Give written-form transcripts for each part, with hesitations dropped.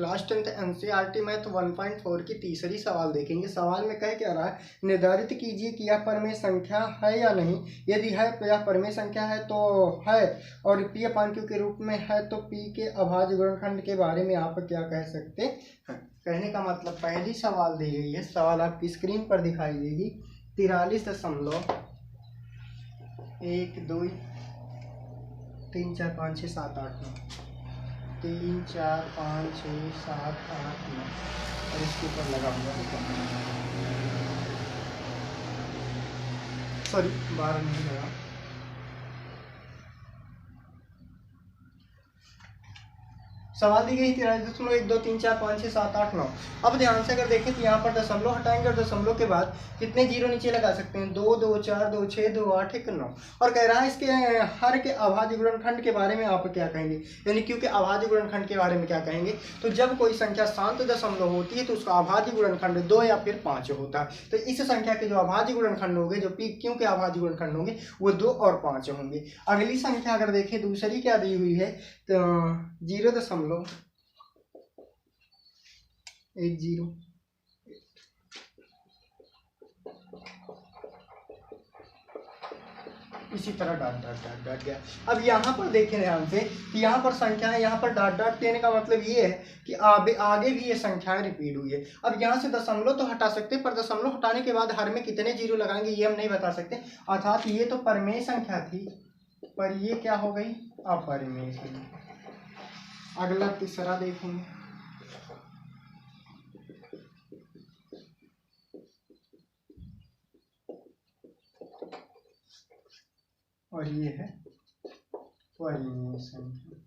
Class 10th NCERT math 1.4 की तीसरी सवाल देखेंगे। सवाल में कह क्या रहा है, निर्धारित कीजिए कि यह परिमेय संख्या है या नहीं। यदि है तो यह परिमेय संख्या है तो है, और पी अपान क्यू के रूप में है तो पी के अभाज्य गुणनखंड के बारे में आप क्या कह सकते हैं। कहने का मतलब पहली सवाल दी गई है, सवाल आपकी स्क्रीन पर दिखाई देगी 43.1 2 3 4 5 6 7 8 9 3 4 5 6 7 8 9 और इसके ऊपर लगा हुआ है, सॉरी 12 नहीं लगा। सवाल दी गई 43.1 2 3 4 5 6 7 8 9। अब ध्यान से अगर देखें तो यहाँ पर दशमलव हटाएंगे और दशमलव के बाद कितने जीरो नीचे लगा सकते हैं, 2 2 4 2 6 2 8 1 9। और कह रहा है इसके हर के अभाज्य गुणनखंड के बारे में आप क्या कहेंगे, यानी क्योंकि अभाज्य गुणनखंड के बारे में क्या कहेंगे। तो जब कोई संख्या शांत दशमलव होती है तो उसका अभाज्य गुणनखंड 2 या फिर 5 होता है। तो इस संख्या के जो अभाज्य गुणनखंड होंगे, जो पी क्यू के अभाज्य गुणनखंड होंगे वो 2 और 5 होंगे। अगली संख्या अगर देखें दूसरी क्या दी हुई है, तो 0.10 इसी तरह डॉट डॉट डॉट डॉट गया। अब यहाँ पर देखें ध्यान से कि यहाँ पर संख्या है, यहाँ पर डॉट डॉट देने का मतलब ये है कि आगे भी ये संख्याएं रिपीट हुई है। अब यहाँ से दशमलव तो हटा सकते हैं, पर दशमलव हटाने के बाद हर में कितने जीरो लगाएंगे ये हम नहीं बता सकते। अर्थात ये तो परिमेय संख्या थी, पर ये क्या हो गई, अपरिमेय संख्या। अगला तीसरा देखेंगे, और ये है परिमेय संख्या।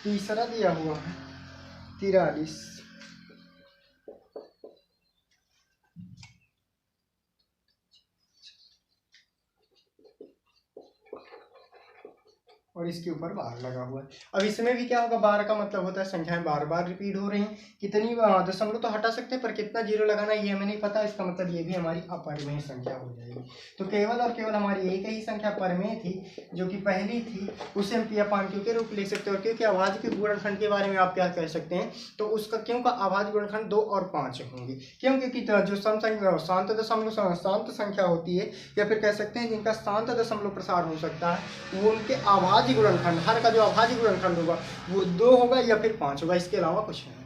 तीसरा दिया हुआ है 43। और इसके ऊपर 12 लगा हुआ है। अब इसमें भी क्या होगा, 12 का मतलब होता है संख्याएं बार बार रिपीट हो रही हैं। कितनी दशमलव तो हटा सकते हैं, पर कितना जीरो लगाना ये हमें नहीं पता। इसका मतलब ये भी हमारी अपरिमेय संख्या हो जाएगी। तो केवल और केवल हमारी एक ही संख्या परिमेय थी जो कि पहली थी, उसे हम पी अपान क्यू के रूप ले सकते हैं। और क्योंकि अभाज्य के गुणनखंड के बारे में आप क्या कह सकते हैं, तो उसका क्यों का अभाज्य गुणनखंड 2 और 5 होंगे। क्यों, क्योंकि जो शांत दशमलव शांत संख्या होती है, या फिर कह सकते हैं जिनका शांत दशमलव प्रसार हो सकता है, वो उनके अभाज्य गुणनखंड, हर का जो अभाज्य गुणनखंड होगा वो 2 होगा या फिर 5 होगा, इसके अलावा कुछ नहीं।